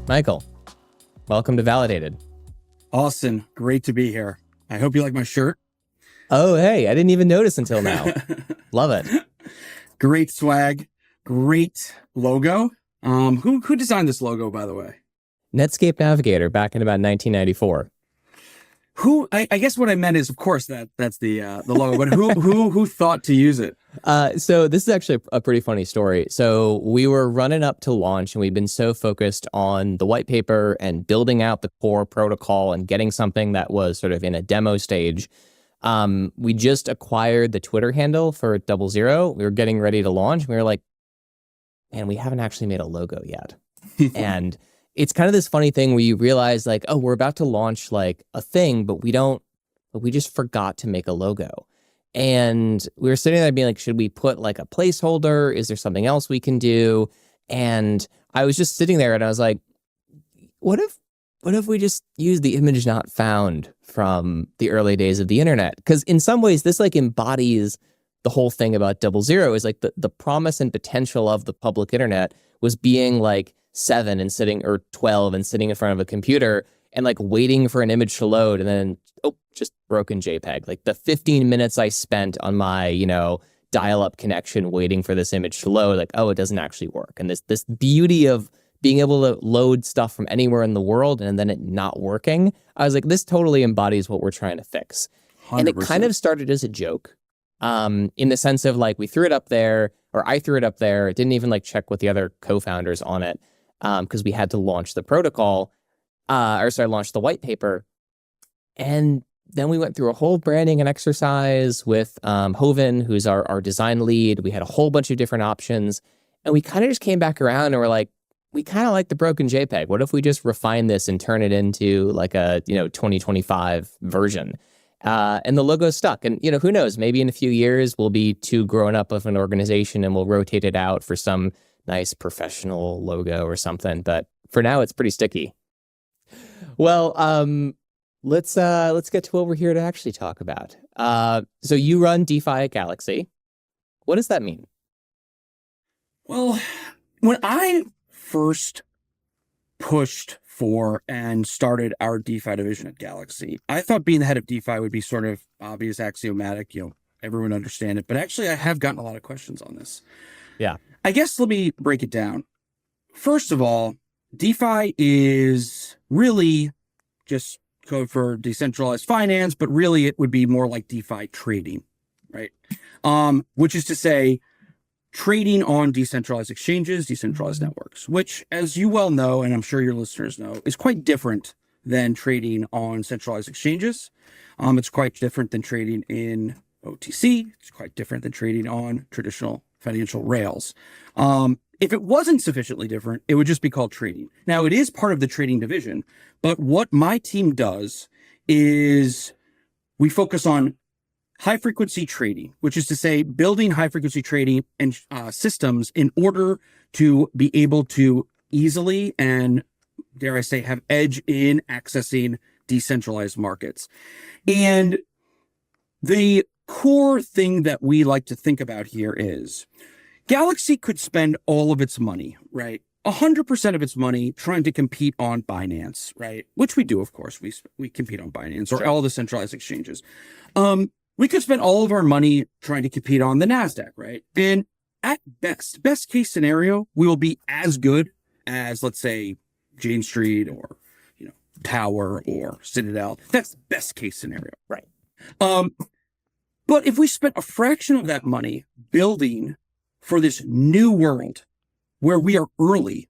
Michael, welcome to Validated. Austin, great to be here. I hope you like my shirt. Oh, hey, I didn't even notice until now. Love it. Great swag, great logo. Who designed this logo, by the way? Netscape Navigator back in about 1994. I guess what I meant is, of course, that's the logo, but who thought to use it? So this is actually a pretty funny story. So we were running up to launch and we've been so focused on the white paper and building out the core protocol and getting something that was sort of in a demo stage. We just acquired the Twitter handle for 00. We were getting ready to launch. We were like, man, we haven't actually made a logo yet. And it's kind of this funny thing where you realize like, oh, we're about to launch like a thing, but we just forgot to make a logo. And we were sitting there being like, should we put like a placeholder? Is there something else we can do? And I was just sitting there and I was like, what if we just use the image not found from the early days of the internet? Because in some ways this like embodies the whole thing about 00 is like the promise and potential of the public internet was being like 7 and sitting, or 12 and sitting in front of a computer and like waiting for an image to load and then, just broken JPEG. Like the 15 minutes I spent on my, dial-up connection waiting for this image to load, like, it doesn't actually work. And this beauty of being able to load stuff from anywhere in the world and then it not working, I was like, this totally embodies what we're trying to fix. 100%. And it kind of started as a joke, in the sense of like, we threw it up there, or I threw it up there. It didn't even like check with the other co-founders on it, because we had to launch the protocol, launch the white paper. And then we went through a whole branding and exercise with Hoven, who's our design lead. We had a whole bunch of different options. And we kind of just came back around and we're like, we kind of like the broken JPEG. What if we just refine this and turn it into like a 2025 version? And the logo stuck. And who knows? Maybe in a few years we'll be too grown up of an organization and we'll rotate it out for some nice professional logo or something. But for now, it's pretty sticky. Well, let's get to what we're here to actually talk about. So you run DeFi at Galaxy. What does that mean? Well, when I first pushed for and started our DeFi division at Galaxy, I thought being the head of DeFi would be sort of obvious, axiomatic, everyone understand it. But actually, I have gotten a lot of questions on this. Yeah. I guess let me break it down. First of all, DeFi is really just code for decentralized finance, but really it would be more like DeFi trading, right? Which is to say, trading on decentralized exchanges, decentralized networks, which, as you well know, and I'm sure your listeners know, is quite different than trading on centralized exchanges. It's quite different than trading in OTC. It's quite different than trading on traditional financial rails. If it wasn't sufficiently different, it would just be called trading. Now, it is part of the trading division, but what my team does is we focus on high-frequency trading, which is to say building high-frequency trading and systems in order to be able to easily and, dare I say, have edge in accessing decentralized markets. And the core thing that we like to think about here is Galaxy could spend all of its money, right? 100% of its money trying to compete on Binance, right? Which we do, of course. We compete on Binance or all the centralized exchanges. We could spend all of our money trying to compete on the NASDAQ, right? And at best case scenario, we will be as good as, let's say, Jane Street or, Tower or Citadel. That's best case scenario. Right. But if we spent a fraction of that money building for this new world where we are early,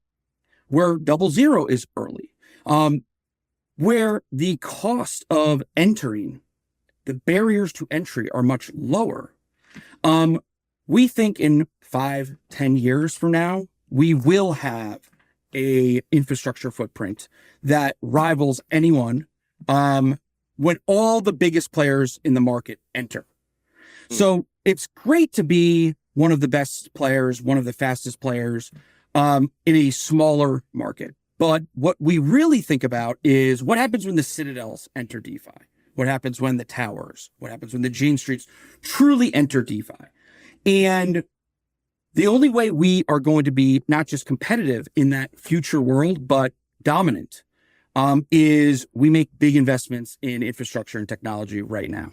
where 00 is early, where the cost of entering, the barriers to entry are much lower, we think in 5-10 years from now, we will have a infrastructure footprint that rivals anyone when all the biggest players in the market enter. So it's great to be one of the best players, one of the fastest players in a smaller market. But what we really think about is what happens when the Citadels enter DeFi? What happens when the Towers? What happens when the Jane Streets truly enter DeFi? And the only way we are going to be not just competitive in that future world, but dominant, is we make big investments in infrastructure and technology right now.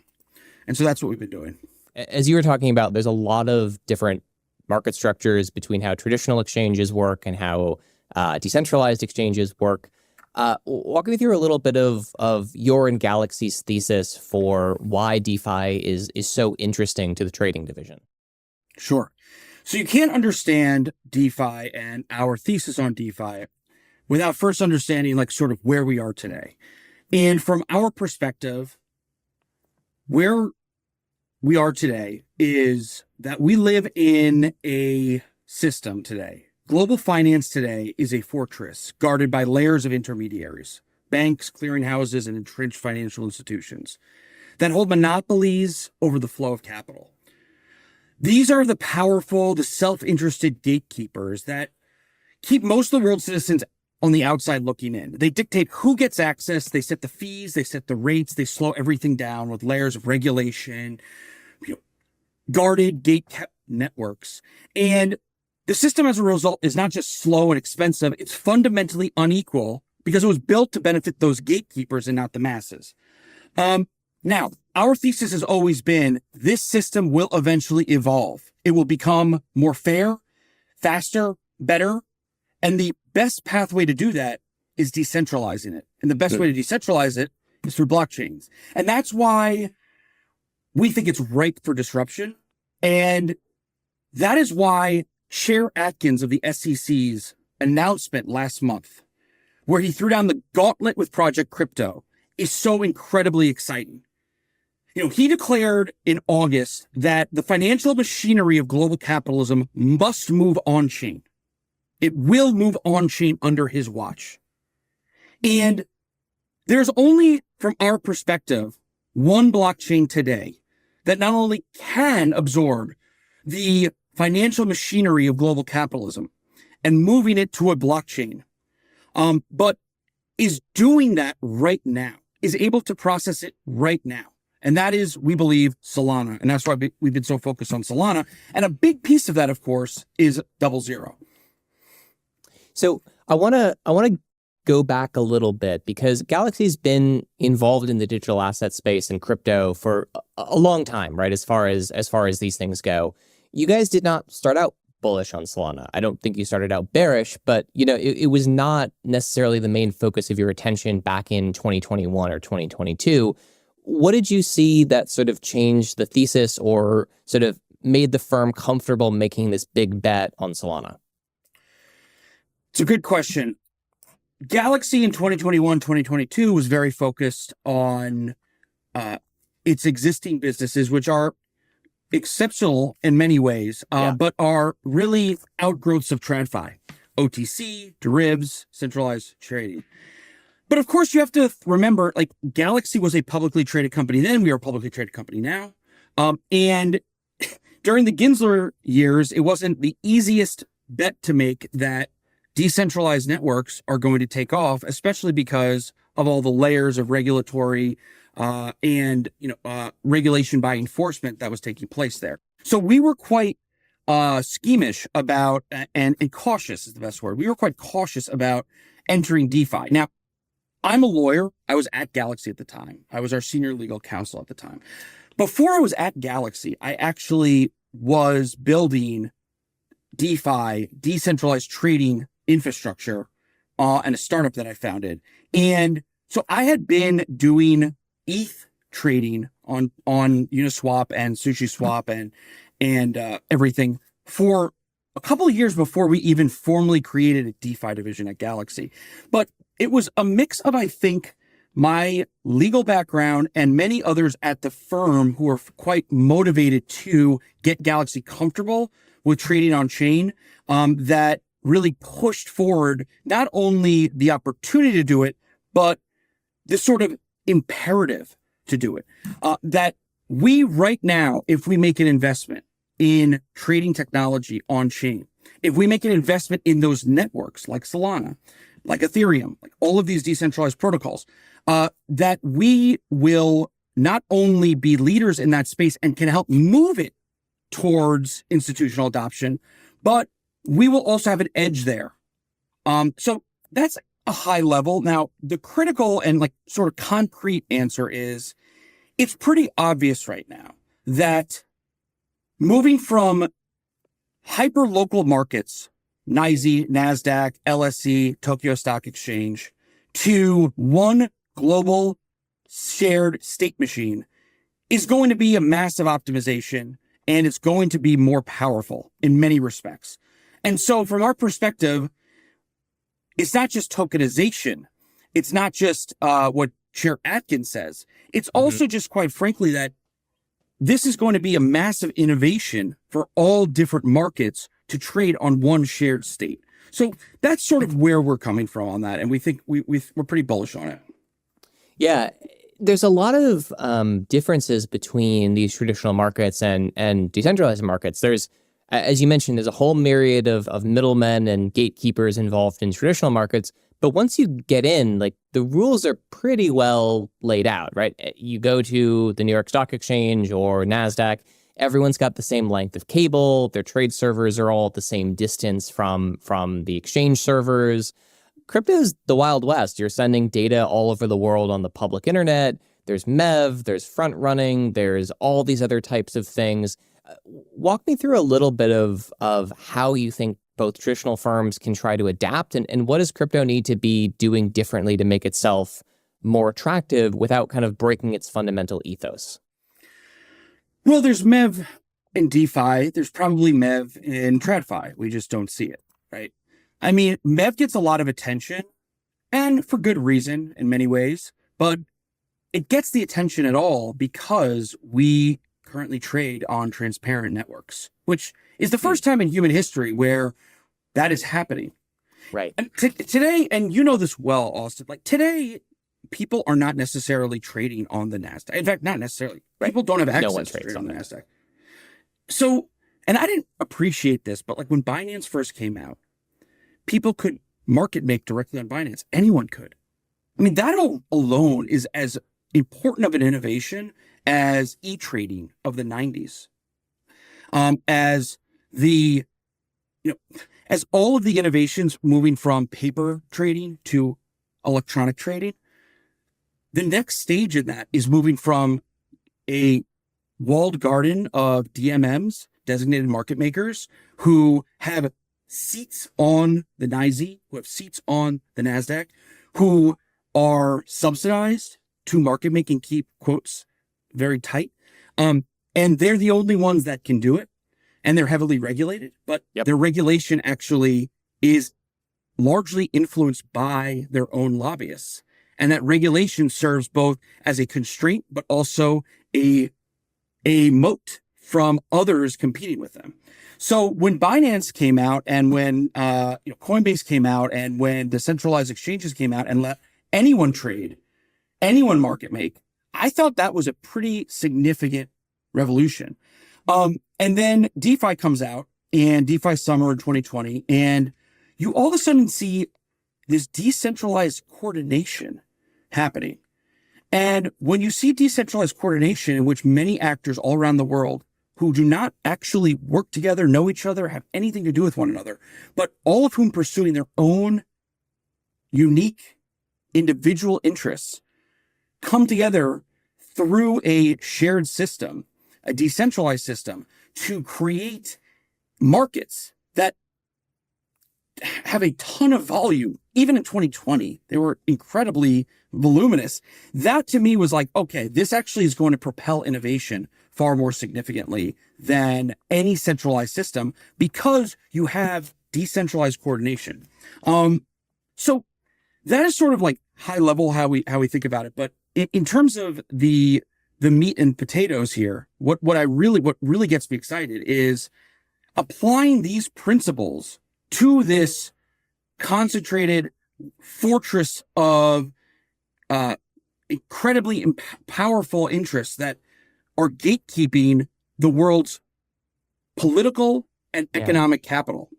And so that's what we've been doing. As you were talking about, there's a lot of different market structures between how traditional exchanges work and how decentralized exchanges work. Walk me through a little bit of your and Galaxy's thesis for why DeFi is so interesting to the trading division. Sure. So you can't understand DeFi and our thesis on DeFi without first understanding like sort of where we are today. And from our perspective, where we are today is that we live in a system today. Global finance today is a fortress guarded by layers of intermediaries, banks, clearinghouses, and entrenched financial institutions that hold monopolies over the flow of capital. These are the powerful, the self-interested gatekeepers that keep most of the world's citizens on the outside looking in. They dictate who gets access, they set the fees, they set the rates, they slow everything down with layers of regulation, guarded gate networks. And the system as a result is not just slow and expensive, it's fundamentally unequal because it was built to benefit those gatekeepers and not the masses. Now, our thesis has always been this system will eventually evolve. It will become more fair, faster, better. And the best pathway to do that is decentralizing it. And the best way to decentralize it is through blockchains. And that's why we think it's ripe for disruption. And that is why Chair Atkins of the SEC's announcement last month, where he threw down the gauntlet with Project Crypto, is so incredibly exciting. He declared in August that the financial machinery of global capitalism must move on-chain. It will move on-chain under his watch. And there's only, from our perspective, one blockchain today that not only can absorb the financial machinery of global capitalism and moving it to a blockchain, but is doing that right now, is able to process it right now. And that is, we believe, Solana. And that's why we've been so focused on Solana. And a big piece of that, of course, is 00. So I want to go back a little bit because Galaxy's been involved in the digital asset space and crypto for a long time, right? As far as these things go, you guys did not start out bullish on Solana. I don't think you started out bearish, but it was not necessarily the main focus of your attention back in 2021 or 2022. What did you see that sort of changed the thesis or sort of made the firm comfortable making this big bet on Solana? It's a good question. Galaxy in 2021, 2022 was very focused on its existing businesses, which are exceptional in many ways, but are really outgrowths of TradFi, OTC, derivatives, centralized trading. But of course, you have to remember, like, Galaxy was a publicly traded company then. We are a publicly traded company now. And during the Gensler years, it wasn't the easiest bet to make that decentralized networks are going to take off, especially because of all the layers of regulatory and regulation by enforcement that was taking place there. So we were quite squeamish about, and cautious is the best word. We were quite cautious about entering DeFi. Now, I'm a lawyer. I was at Galaxy at the time. I was our senior legal counsel at the time. Before I was at Galaxy, I actually was building DeFi, decentralized trading infrastructure, and a startup that I founded. And so I had been doing ETH trading on Uniswap and SushiSwap and everything for a couple of years before we even formally created a DeFi division at Galaxy. But it was a mix of, I think, my legal background and many others at the firm who were quite motivated to get Galaxy comfortable with trading on chain, that really pushed forward not only the opportunity to do it, but this sort of imperative to do it. That we right now, if we make an investment in trading technology on chain, if we make an investment in those networks like Solana, like Ethereum, like all of these decentralized protocols, that we will not only be leaders in that space and can help move it towards institutional adoption, but we will also have an edge there. So that's a high level. Now, the critical and like sort of concrete answer is it's pretty obvious right now that moving from hyper local markets, NYSE, NASDAQ, LSE, Tokyo Stock Exchange, to one global shared state machine is going to be a massive optimization, and it's going to be more powerful in many respects. And so from our perspective, it's not just tokenization. It's not just what Chair Atkins says. It's also just, quite frankly, that this is going to be a massive innovation for all different markets to trade on one shared state. So that's sort of where we're coming from on that. And we think we're pretty bullish on it. Yeah. There's a lot of differences between these traditional markets and decentralized markets. There's, as you mentioned, there's a whole myriad of middlemen and gatekeepers involved in traditional markets. But once you get in, like, the rules are pretty well laid out, right? You go to the New York Stock Exchange or NASDAQ, everyone's got the same length of cable. Their trade servers are all at the same distance from the exchange servers. Crypto's the Wild West. You're sending data all over the world on the public internet. There's MEV, there's front running, there's all these other types of things. Walk me through a little bit of how you think both traditional firms can try to adapt, and what does crypto need to be doing differently to make itself more attractive without kind of breaking its fundamental ethos? Well, there's MEV in DeFi. There's probably MEV in TradFi. We just don't see it, right? I mean, MEV gets a lot of attention, and for good reason in many ways, but it gets the attention at all because we currently trade on transparent networks, which is the first time in human history where that is happening. Right. And today, and you know this well, Austin, like today, people are not necessarily trading on the NASDAQ. In fact, not necessarily. Right. People don't have access to trade on the NASDAQ. So, and I didn't appreciate this, but like when Binance first came out, people could market make directly on Binance. Anyone could. I mean, that alone is as important of an innovation as e-trading of the 90s. As the, as all of the innovations moving from paper trading to electronic trading, the next stage in that is moving from a walled garden of DMMs, designated market makers, who have seats on the NYSE, who have seats on the NASDAQ, who are subsidized to market make and keep quotes very tight. And they're the only ones that can do it. And they're heavily regulated, but their regulation actually is largely influenced by their own lobbyists. And that regulation serves both as a constraint, but also a moat from others competing with them. So when Binance came out, and when Coinbase came out, and when decentralized exchanges came out and let anyone trade, anyone market make, I thought that was a pretty significant revolution. And then DeFi comes out, and DeFi summer in 2020, and you all of a sudden see this decentralized coordination happening. And when you see decentralized coordination in which many actors all around the world who do not actually work together, know each other, have anything to do with one another, but all of whom pursuing their own unique individual interests, come together through a shared system, a decentralized system, to create markets that have a ton of volume. Even in 2020, they were incredibly voluminous. That to me was like, okay, this actually is going to propel innovation far more significantly than any centralized system, because you have decentralized coordination. So that is sort of like high level how we think about it. But in terms of the meat and potatoes here, what really gets me excited is applying these principles to this concentrated fortress of incredibly powerful interests that are gatekeeping the world's political and economic capital.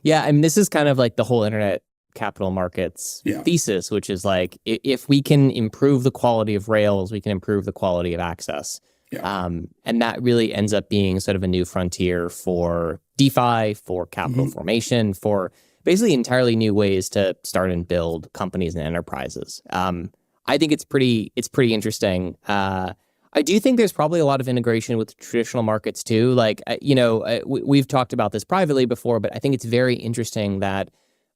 Yeah, I mean, this is kind of like the whole internet capital markets thesis, which is like, if we can improve the quality of rails, we can improve the quality of access. And that really ends up being sort of a new frontier for DeFi, for capital formation, for basically entirely new ways to start and build companies and enterprises. I think it's pretty interesting. I do think there's probably a lot of integration with traditional markets too. Like, we've talked about this privately before, but I think it's very interesting that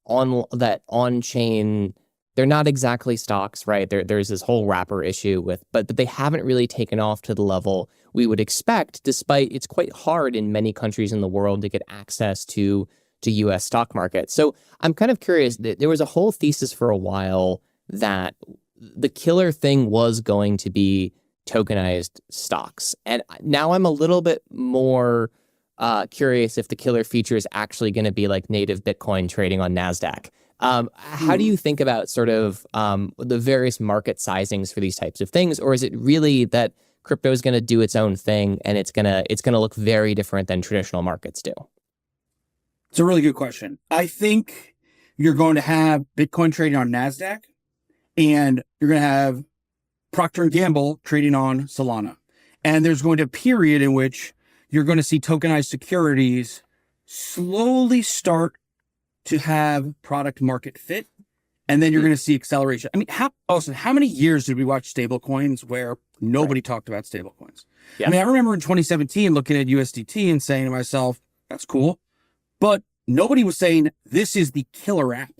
on-chain, they're not exactly stocks, right? There's this whole wrapper issue but they haven't really taken off to the level we would expect, despite it's quite hard in many countries in the world to get access to US stock markets. So I'm kind of curious, there was a whole thesis for a while that the killer thing was going to be tokenized stocks. And now I'm a little bit more curious if the killer feature is actually going to be like native Bitcoin trading on NASDAQ. How do you think about sort of the various market sizings for these types of things? Or is it really that crypto is going to do its own thing and it's going to look very different than traditional markets do? It's a really good question. I think you're going to have Bitcoin trading on NASDAQ, and you're going to have Procter & Gamble trading on Solana. And there's going to be a period in which you're going to see tokenized securities slowly start to have product market fit. And then you're going to see acceleration. I mean, how many years did we watch stablecoins where nobody talked about stablecoins? Yeah. I mean, I remember in 2017 looking at USDT and saying to myself, that's cool. But nobody was saying this is the killer app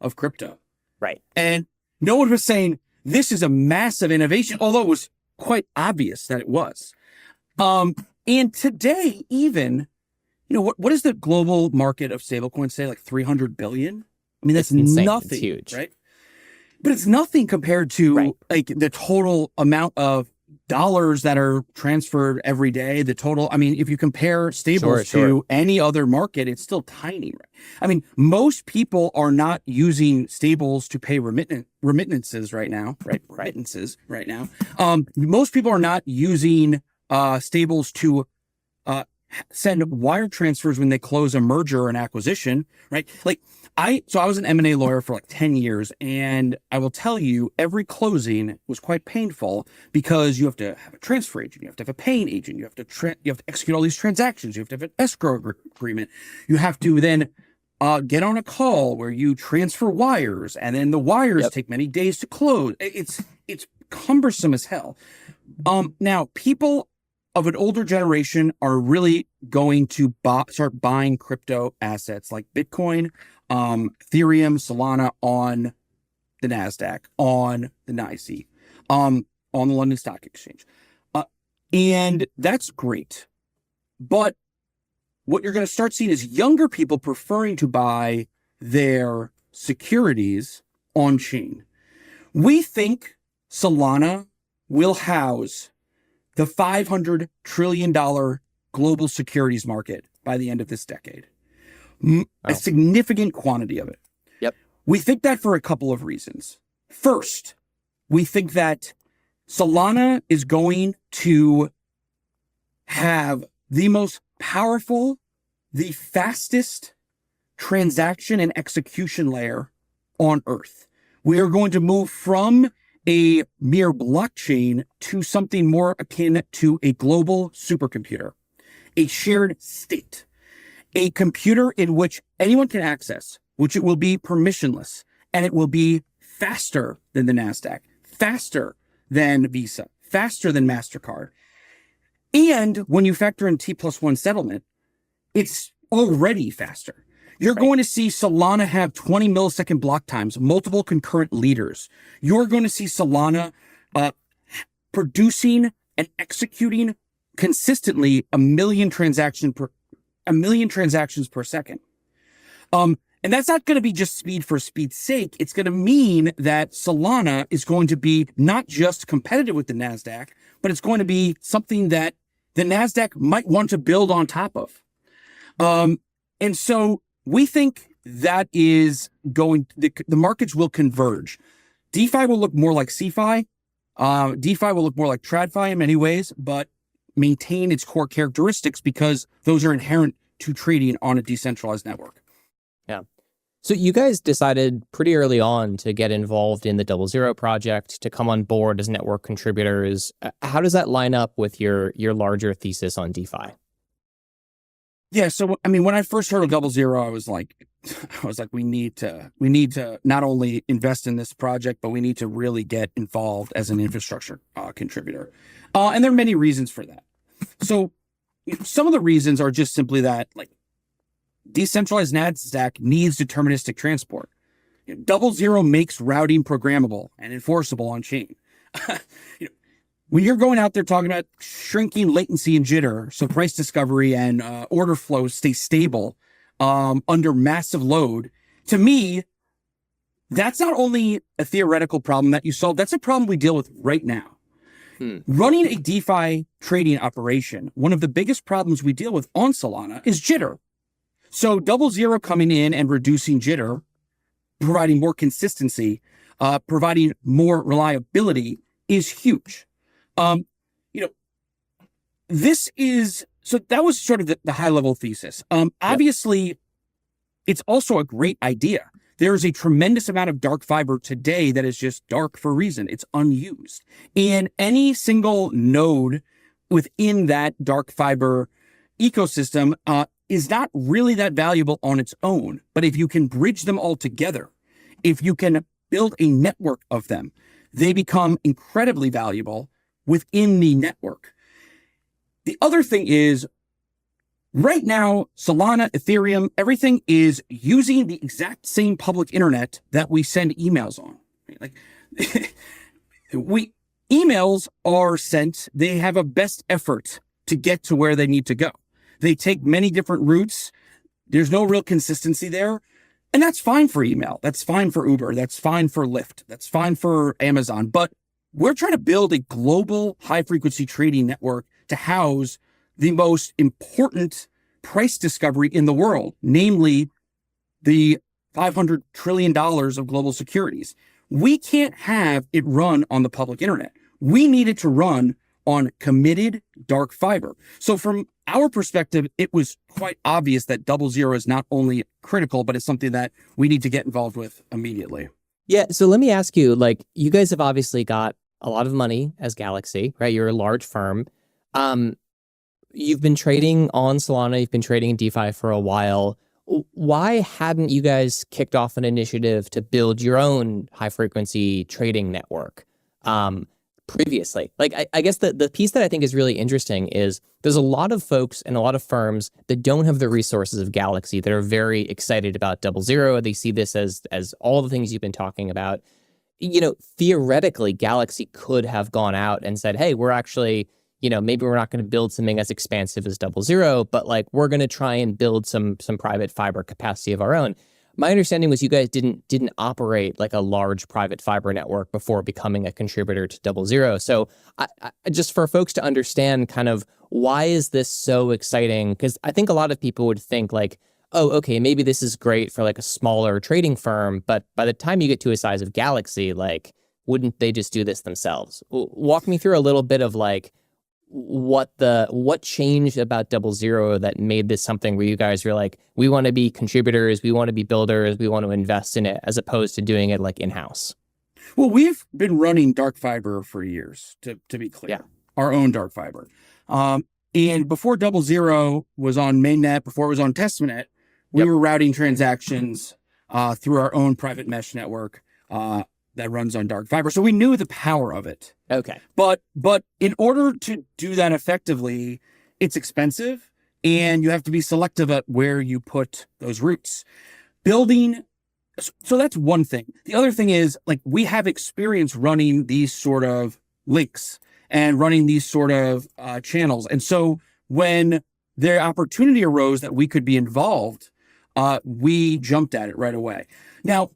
of crypto. Right. And no one was saying this is a massive innovation, although it was quite obvious that it was. And today, even, what does the global market of stablecoins say? Like 300 billion? I mean, that's nothing. It's huge. Right? But it's nothing compared to like the total amount of dollars that are transferred every day. The total, I mean, if you compare stables to any other market, it's still tiny. Right? I mean, most people are not using stables to pay remittances right now, right? Remittances right now. Most people are not using stables to send wire transfers when they close a merger or an acquisition, right? Like I was an M&A lawyer for like 10 years, and I will tell you, every closing was quite painful because you have to have a transfer agent, you have to have a paying agent, you have to execute all these transactions, you have to have an escrow agreement, you have to then get on a call where you transfer wires, and then the wires take many days to close. It's cumbersome as hell. Now people of an older generation are really going to start buying crypto assets like Bitcoin, Ethereum, Solana on the NASDAQ, on the NYSE, on the London Stock Exchange. And that's great. But what you're going to start seeing is younger people preferring to buy their securities on chain. We think Solana will house the $500 trillion global securities market by the end of this decade. A significant quantity of it. Yep. We think that for a couple of reasons. First, we think that Solana is going to have the most powerful, the fastest transaction and execution layer on Earth. We are going to move from a mere blockchain to something more akin to a global supercomputer, a shared state, a computer in which anyone can access, which it will be permissionless, and it will be faster than the NASDAQ, faster than Visa, faster than MasterCard. And when you factor in T+1 settlement, it's already faster. You're going to see Solana have 20 millisecond block times, multiple concurrent leaders. You're going to see Solana producing and executing consistently a million transactions per second. And that's not going to be just speed for speed's sake. It's going to mean that Solana is going to be not just competitive with the NASDAQ, but it's going to be something that the NASDAQ might want to build on top of. And so we think that is the markets will converge. DeFi will look more like CeFi. DeFi will look more like TradFi in many ways, but maintain its core characteristics because those are inherent to trading on a decentralized network. Yeah. So you guys decided pretty early on to get involved in the 00 project, to come on board as network contributors. How does that line up with your larger thesis on DeFi? Yeah. So, I mean, when I first heard of Double Zero, I was like, we need to not only invest in this project, but we need to really get involved as an infrastructure contributor. And there are many reasons for that. So some of the reasons are just simply that, like, decentralized NASDAQ needs deterministic transport. Double Zero makes routing programmable and enforceable on chain. When you're going out there talking about shrinking latency and jitter, so price discovery and order flow stay stable under massive load, to me, that's not only a theoretical problem that you solve, that's a problem we deal with right now. Running a DeFi trading operation, one of the biggest problems we deal with on Solana is jitter. So Double Zero coming in and reducing jitter, providing more consistency, providing more reliability is huge. This is, so that was sort of the high level thesis. Obviously, it's also a great idea. There is a tremendous amount of dark fiber today that is just dark for a reason. It's unused. And any single node within that dark fiber ecosystem is not really that valuable on its own. But if you can bridge them all together, if you can build a network of them, they become incredibly valuable within the network. The other thing is, right now, Solana, Ethereum, everything is using the exact same public internet that we send emails on. Like, emails are sent, they have a best effort to get to where they need to go. They take many different routes. There's no real consistency there. And that's fine for email. That's fine for Uber. That's fine for Lyft. That's fine for Amazon. But we're trying to build a global high-frequency trading network to house the most important price discovery in the world, namely the $500 trillion of global securities. We can't have it run on the public internet. We need it to run on committed dark fiber. So from our perspective, it was quite obvious that Double Zero is not only critical, but it's something that we need to get involved with immediately. Yeah. So let me ask you, like, you guys have obviously got a lot of money as Galaxy, right? You're a large firm. You've been trading on Solana, you've been trading in DeFi for a while. Why hadn't you guys kicked off an initiative to build your own high frequency trading network previously? Like, I guess the piece that I think is really interesting is there's a lot of folks and a lot of firms that don't have the resources of Galaxy that are very excited about Double Zero. They see this as all the things you've been talking about. You know, theoretically, Galaxy could have gone out and said, hey, we're actually, you know, maybe we're not going to build something as expansive as Double Zero, but like we're going to try and build some private fiber capacity of our own. My understanding was you guys didn't operate like a large private fiber network before becoming a contributor to Double Zero. So I just for folks to understand kind of why is this so exciting? Because I think a lot of people would think like, oh, okay, maybe this is great for like a smaller trading firm, but by the time you get to a size of Galaxy, like, wouldn't they just do this themselves? Walk me through a little bit of like what changed about Double Zero that made this something where you guys were like, we want to be contributors, we want to be builders, we want to invest in it, as opposed to doing it like in-house? Well, we've been running dark fiber for years, to be clear. Yeah. Our own dark fiber. And before Double Zero was on mainnet, before it was on testnet, we were routing transactions through our own private mesh network that runs on dark fiber. So we knew the power of it. Okay. But in order to do that effectively, it's expensive and you have to be selective at where you put those routes. So that's one thing. The other thing is, like, we have experience running these sort of links and running these sort of channels. And so when the opportunity arose that we could be involved, we jumped at it right away. Now,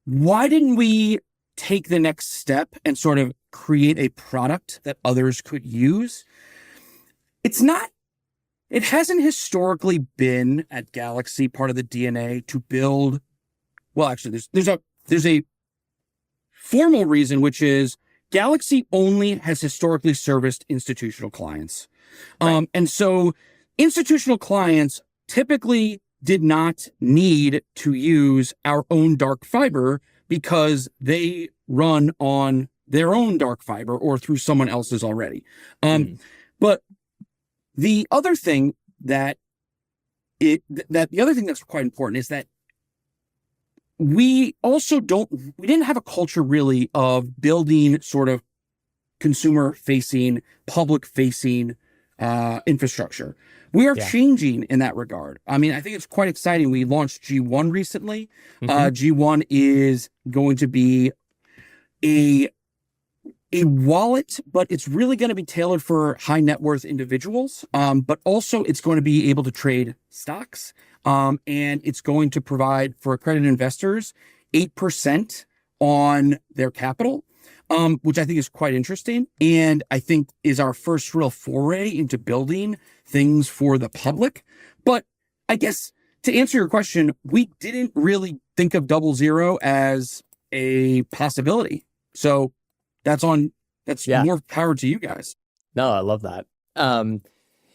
why didn't we take the next step and sort of create a product that others could use? It hasn't historically been at Galaxy part of the DNA to build. Well, actually, there's a formal reason, which is Galaxy only has historically serviced institutional clients. Right. And so institutional clients typically did not need to use our own dark fiber because they run on their own dark fiber or through someone else's already. But the other thing that that the other thing that's quite important is that we didn't have a culture really of building sort of consumer facing, public facing infrastructure. We are changing in that regard. I mean, I think it's quite exciting. We launched G1 recently. G1 is going to be a wallet, but it's really going to be tailored for high net worth individuals. But also it's going to be able to trade stocks. And it's going to provide for accredited investors 8% on their capital, which I think is quite interesting. And I think is our first real foray into building things for the public. But I guess to answer your question, we didn't really think of 00 as a possibility. So that's more power to you guys. No, I love that.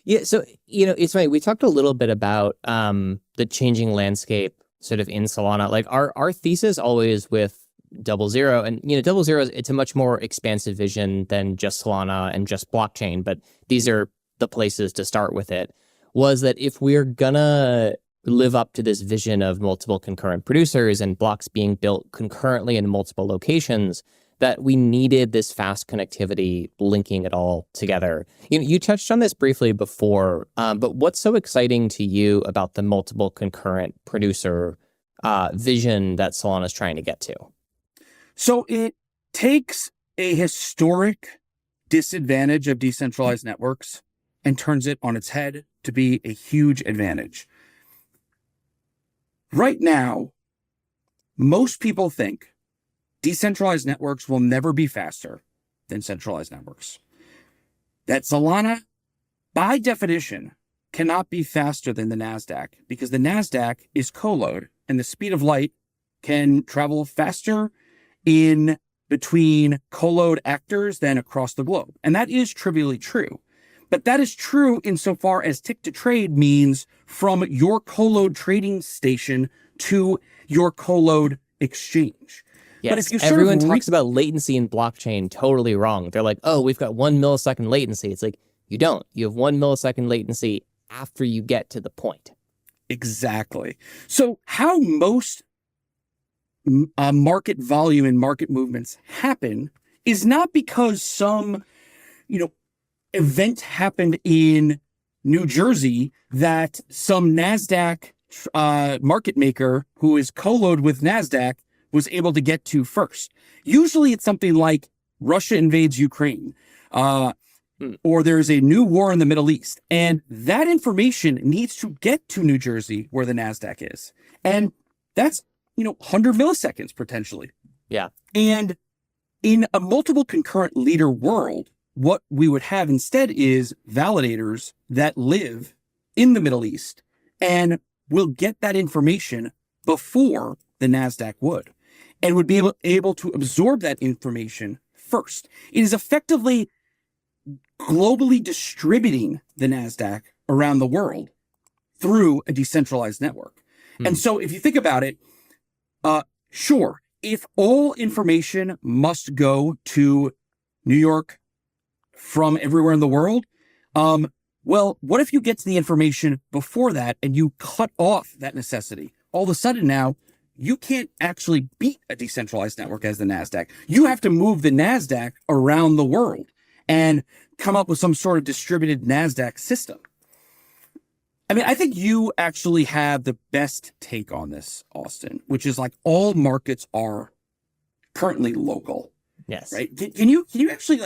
Yeah, so, it's funny. We talked a little bit about the changing landscape sort of in Solana. Like our thesis always with 00, and, 00, it's a much more expansive vision than just Solana and just blockchain, but these are the places to start with it, was that if we're gonna live up to this vision of multiple concurrent producers and blocks being built concurrently in multiple locations, that we needed this fast connectivity linking it all together. You touched on this briefly before, but what's so exciting to you about the multiple concurrent producer vision that Solana is trying to get to? So it takes a historic disadvantage of decentralized networks and turns it on its head to be a huge advantage. Right now, most people think decentralized networks will never be faster than centralized networks. That Solana, by definition, cannot be faster than the NASDAQ because the NASDAQ is co-load and the speed of light can travel faster in between co-load actors than across the globe. And that is trivially true. But that is true insofar as tick to trade means from your co-load trading station to your co-load exchange. Yes, but if you everyone talks about latency in blockchain totally wrong. They're like, oh, we've got 1 millisecond latency. It's like, you don't. You have 1 millisecond latency after you get to the point. Exactly. So how most market volume and market movements happen is not because some, event happened in New Jersey that some NASDAQ market maker who is co-load with NASDAQ was able to get to first. Usually it's something like Russia invades Ukraine, or there's a new war in the Middle East. And that information needs to get to New Jersey where the NASDAQ is. And that's, 100 milliseconds potentially. Yeah. And in a multiple concurrent leader world, what we would have instead is validators that live in the Middle East and will get that information before the NASDAQ would, and would be able to absorb that information first. It is effectively globally distributing the NASDAQ around the world through a decentralized network. And so if you think about it, sure, if all information must go to New York from everywhere in the world, well, what if you get to the information before that and you cut off that necessity? All of a sudden now, you can't actually beat a decentralized network as the NASDAQ. You have to move the NASDAQ around the world and come up with some sort of distributed NASDAQ system. I mean, I think you actually have the best take on this, Austin, which is like all markets are currently local. Yes. Right. Can you actually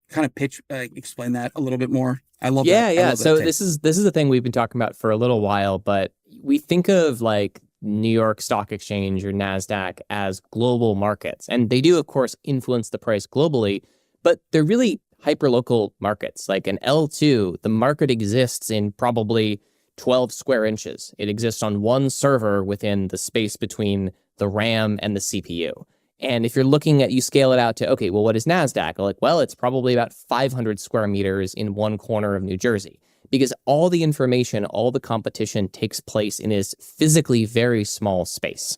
kind of explain that a little bit more? I love that. Yeah. So this is the thing we've been talking about for a little while, but we think of like New York Stock Exchange or NASDAQ as global markets. And they do, of course, influence the price globally, but they're really hyperlocal markets. Like an L2, the market exists in probably 12 square inches. It exists on one server within the space between the RAM and the CPU. And if you're looking at, you scale it out to, okay, well, what is NASDAQ? Like, well, it's probably about 500 square meters in one corner of New Jersey, because all the information, all the competition takes place in this physically very small space.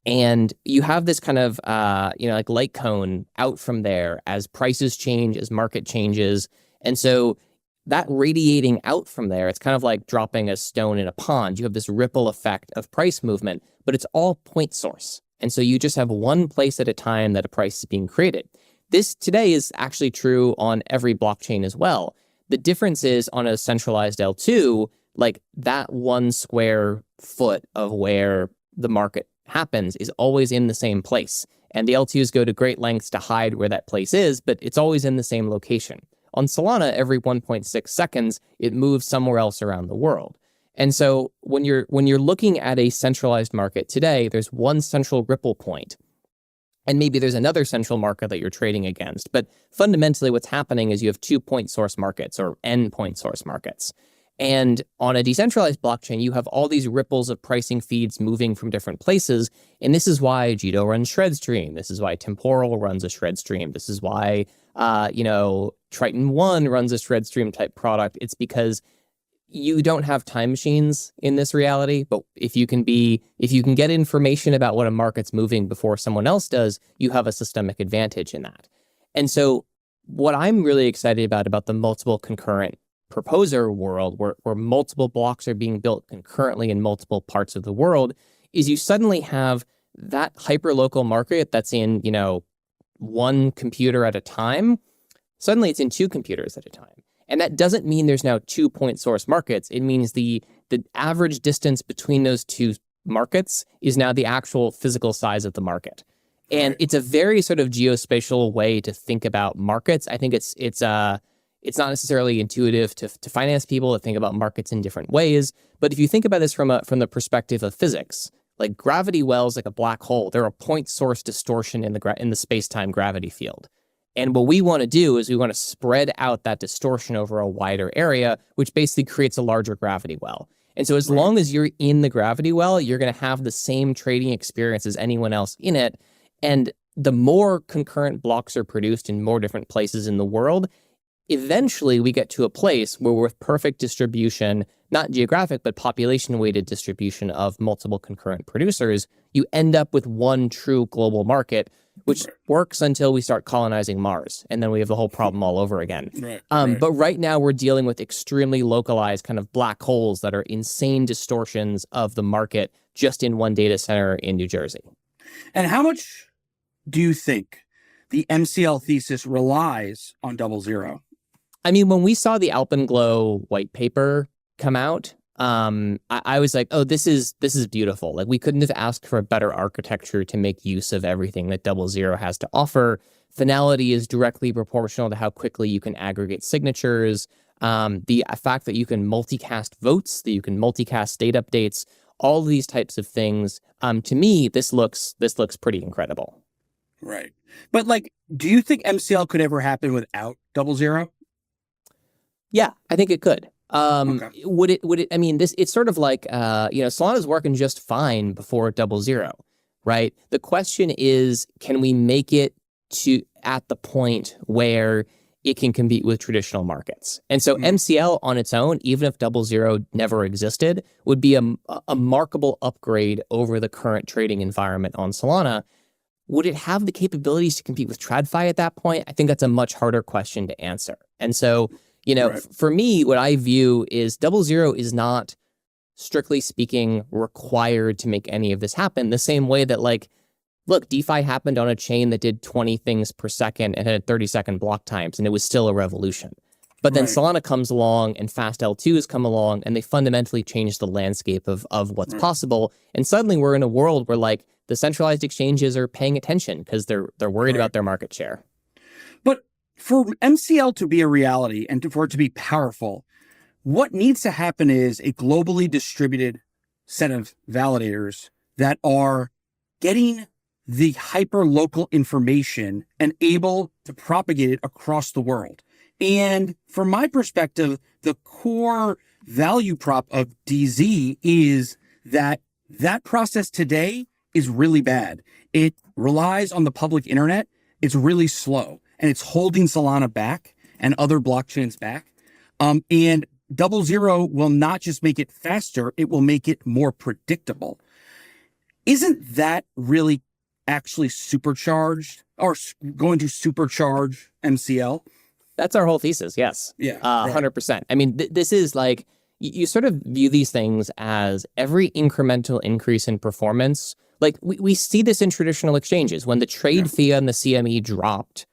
And you have this kind of, like light cone out from there as prices change, as market changes. And so that radiating out from there, it's kind of like dropping a stone in a pond. You have this ripple effect of price movement, but it's all point source. And so you just have one place at a time that a price is being created. This today is actually true on every blockchain as well. The difference is on a centralized L2, like that 1 square foot of where the market happens is always in the same place. And the L2s go to great lengths to hide where that place is, but it's always in the same location. On Solana, every 1.6 seconds, it moves somewhere else around the world. And so when you're looking at a centralized market today, there's one central ripple point. And maybe there's another central market that you're trading against. But fundamentally, what's happening is you have 2 point source markets or n point source markets. And on a decentralized blockchain, you have all these ripples of pricing feeds moving from different places. And this is why Jito runs Shred Stream. This is why Temporal runs a Shred Stream. This is why, Triton One runs a Shred Stream type product. It's because you don't have time machines in this reality, but if you can get information about what a market's moving before someone else does, you have a systemic advantage in that. And so what I'm really excited about the multiple concurrent proposer world where multiple blocks are being built concurrently in multiple parts of the world is you suddenly have that hyperlocal market that's in, one computer at a time. Suddenly it's in 2 computers at a time. And that doesn't mean there's now 2 point source markets. It means the average distance between those 2 markets is now the actual physical size of the market. And it's a very sort of geospatial way to think about markets. I think it's not necessarily intuitive to finance people to think about markets in different ways. But if you think about this from the perspective of physics, like gravity wells, like a black hole, they're a point source distortion in the space-time gravity field. And what we want to do is we want to spread out that distortion over a wider area, which basically creates a larger gravity well. And so as long as you're in the gravity well, you're going to have the same trading experience as anyone else in it. And the more concurrent blocks are produced in more different places in the world, eventually we get to a place where with perfect distribution, not geographic, but population-weighted distribution of multiple concurrent producers, you end up with one true global market, which works until we start colonizing Mars. And then we have the whole problem all over again. But right now we're dealing with extremely localized kind of black holes that are insane distortions of the market just in one data center in New Jersey. And how much do you think the MCL thesis relies on 00? I mean, when we saw the Alpenglow white paper come out, I was like, oh, this is beautiful. Like, we couldn't have asked for a better architecture to make use of everything that 00 has to offer. Finality is directly proportional to how quickly you can aggregate signatures. The fact that you can multicast votes, that you can multicast state updates, all of these types of things. To me, this looks pretty incredible. Right. But like, do you think MCL could ever happen without 00? Yeah, I think it could. Okay. Would it, I mean, it's sort of like, Solana's working just fine before 00, right? The question is, can we make it at the point where it can compete with traditional markets? And so MCL on its own, even if 00 never existed, would be a markable upgrade over the current trading environment on Solana. Would it have the capabilities to compete with TradFi at that point? I think that's a much harder question to answer. And so, for me, what I view is 00 is not, strictly speaking, required to make any of this happen. The same way that, like, look, DeFi happened on a chain that did 20 things per second and had 30-second block times, and it was still a revolution. But then Solana comes along and fast L2s come along, and they fundamentally change the landscape of what's possible. And suddenly we're in a world where, like, the centralized exchanges are paying attention because they're worried about their market share. But for MCL to be a reality and for it to be powerful, what needs to happen is a globally distributed set of validators that are getting the hyper-local information and able to propagate it across the world. And from my perspective, the core value prop of DZ is that process today is really bad. It relies on the public internet. It's really slow, and it's holding Solana back and other blockchains back. And 00 will not just make it faster, it will make it more predictable. Isn't that really actually supercharged or going to supercharge MCL? That's our whole thesis. Yes. Yeah. 100%. I mean, this is like, you sort of view these things as every incremental increase in performance. Like we see this in traditional exchanges. When the trade fee on the CME dropped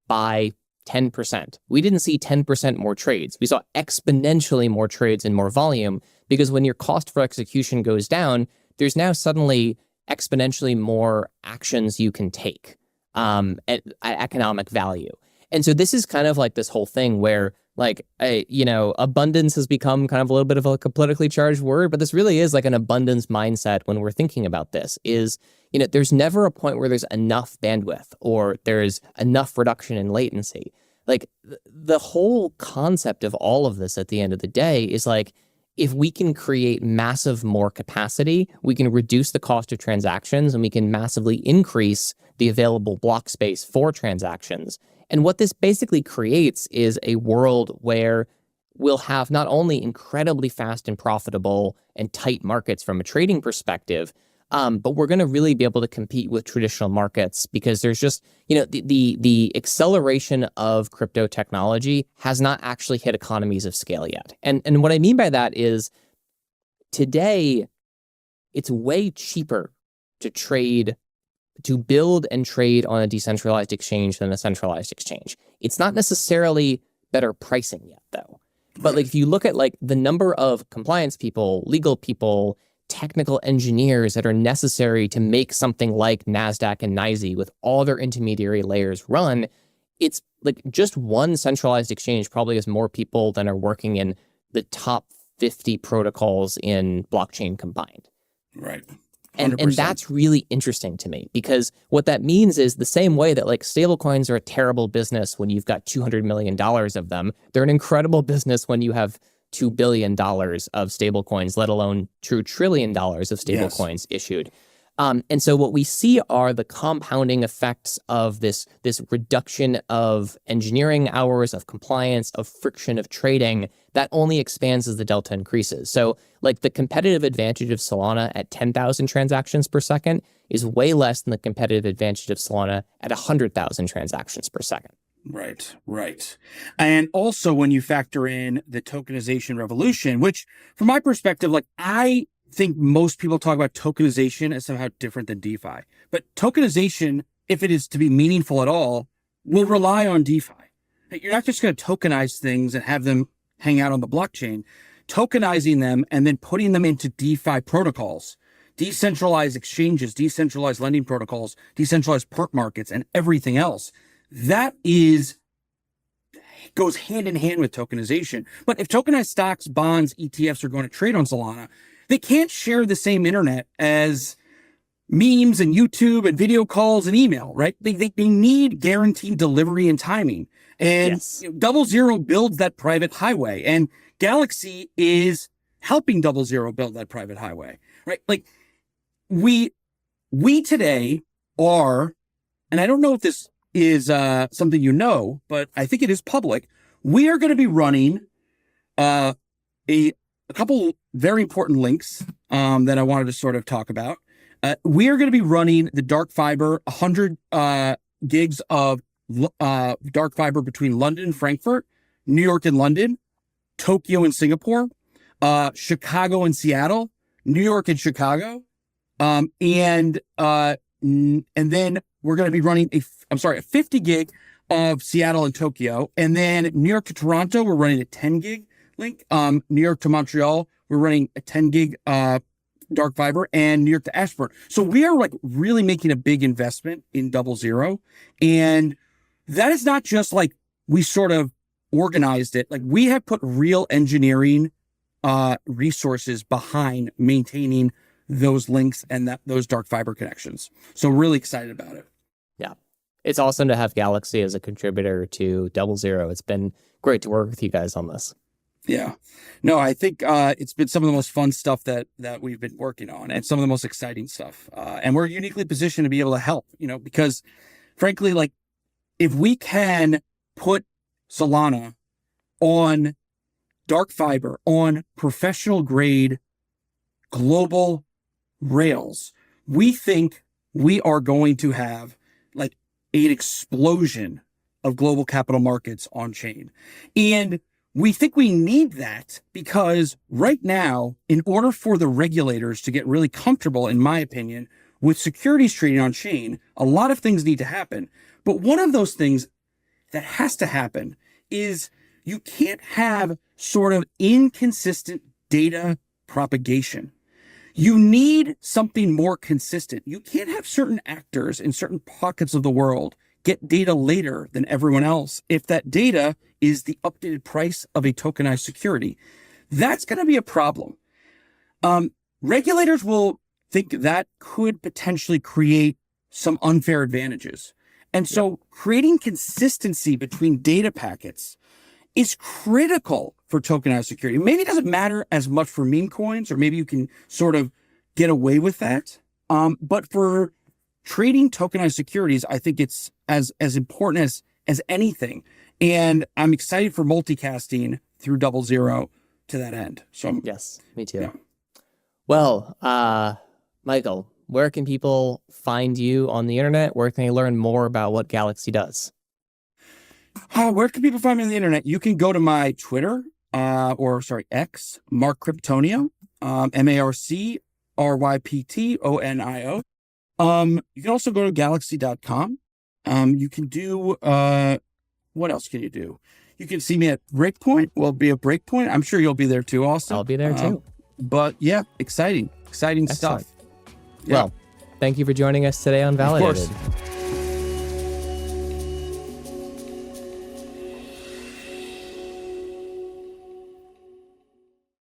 by 10%, we didn't see 10% more trades. We saw exponentially more trades and more volume, because when your cost for execution goes down, there's now suddenly exponentially more actions you can take at economic value. And so this is kind of like this whole thing where, like, abundance has become kind of a little bit of like a politically charged word, but this really is like an abundance mindset when we're thinking about this. Is, there's never a point where there's enough bandwidth or there's enough reduction in latency. Like, the whole concept of all of this at the end of the day is like, if we can create massive more capacity, we can reduce the cost of transactions and we can massively increase the available block space for transactions. And what this basically creates is a world where we'll have not only incredibly fast and profitable and tight markets from a trading perspective, but we're going to really be able to compete with traditional markets, because there's just, the acceleration of crypto technology has not actually hit economies of scale yet. And what I mean by that is, today, it's way cheaper to build and trade on a decentralized exchange than a centralized exchange. It's not necessarily better pricing yet, though. But like, if you look at like the number of compliance people, legal people, technical engineers that are necessary to make something like NASDAQ and NYSE with all their intermediary layers run, it's like just one centralized exchange probably has more people than are working in the top 50 protocols in blockchain combined. Right. And that's really interesting to me, because what that means is, the same way that like stablecoins are a terrible business when you've got $200 million of them, they're an incredible business when you have $2 billion of stablecoins, let alone $2 trillion of stablecoins issued. And so what we see are the compounding effects of this reduction of engineering hours, of compliance, of friction of trading, that only expands as the delta increases. So like, the competitive advantage of Solana at 10,000 transactions per second is way less than the competitive advantage of Solana at 100,000 transactions per second. Right. And also, when you factor in the tokenization revolution, which from my perspective, like, I think most people talk about tokenization as somehow different than DeFi. But tokenization, if it is to be meaningful at all, will rely on DeFi. You're not just going to tokenize things and have them hang out on the blockchain. Tokenizing them and then putting them into DeFi protocols, decentralized exchanges, decentralized lending protocols, decentralized perp markets, and everything else. That goes hand in hand with tokenization. But if tokenized stocks, bonds, ETFs are going to trade on Solana, they can't share the same internet as memes and YouTube and video calls and email, right? They need guaranteed delivery and timing. And Yes. 00 builds that private highway, and Galaxy is helping 00 build that private highway, right? Like, we today are, and I don't know if this is something but I think it is public. We are going to be running a couple very important links that I wanted to sort of talk about. We are going to be running the dark fiber, 100 gigs of dark fiber between London and Frankfurt, New York and London, Tokyo and Singapore, Chicago and Seattle, New York and Chicago, and then we're going to be running a 50 gig of Seattle and Tokyo, and then New York to Toronto, we're running a 10 gig link. New York to Montreal, we're running a 10 gig dark fiber, and New York to Ashburn. So we are like really making a big investment in 00, and that is not just like we sort of organized it. Like, we have put real engineering resources behind maintaining those links and those dark fiber connections. So really excited about it. Yeah. It's awesome to have Galaxy as a contributor to 00. It's been great to work with you guys on this. Yeah. No, I think it's been some of the most fun stuff that we've been working on, and some of the most exciting stuff. And we're uniquely positioned to be able to help, because frankly, like, if we can put Solana on dark fiber, on professional grade global rails, we think we are going to have like an explosion of global capital markets on chain. And we think we need that because right now, in order for the regulators to get really comfortable, in my opinion, with securities trading on chain, a lot of things need to happen. But one of those things that has to happen is you can't have sort of inconsistent data propagation. You need something more consistent. You can't have certain actors in certain pockets of the world get data later than everyone else if that data is the updated price of a tokenized security. That's going to be a problem. Regulators will think that could potentially create some unfair advantages. And so creating consistency between data packets is critical for tokenized security. Maybe it doesn't matter as much for meme coins, or maybe you can sort of get away with that. But for trading tokenized securities, I think it's as important as anything. And I'm excited for multicasting through 00 to that end. So yes, me too. Yeah. Well, Michael, where can people find you on the internet? Where can they learn more about what Galaxy does? Where can people find me on the internet? You can go to my Twitter, X, Marcantonio, MarcRyptonio. You can also go to galaxy.com. You can do, what else can you do? You can see me at Breakpoint. We'll be at Breakpoint. I'm sure you'll be there too, Austin. I'll be there too. But yeah, exciting Excellent. stuff. Yeah. Well, thank you for joining us today on Validated. Of course.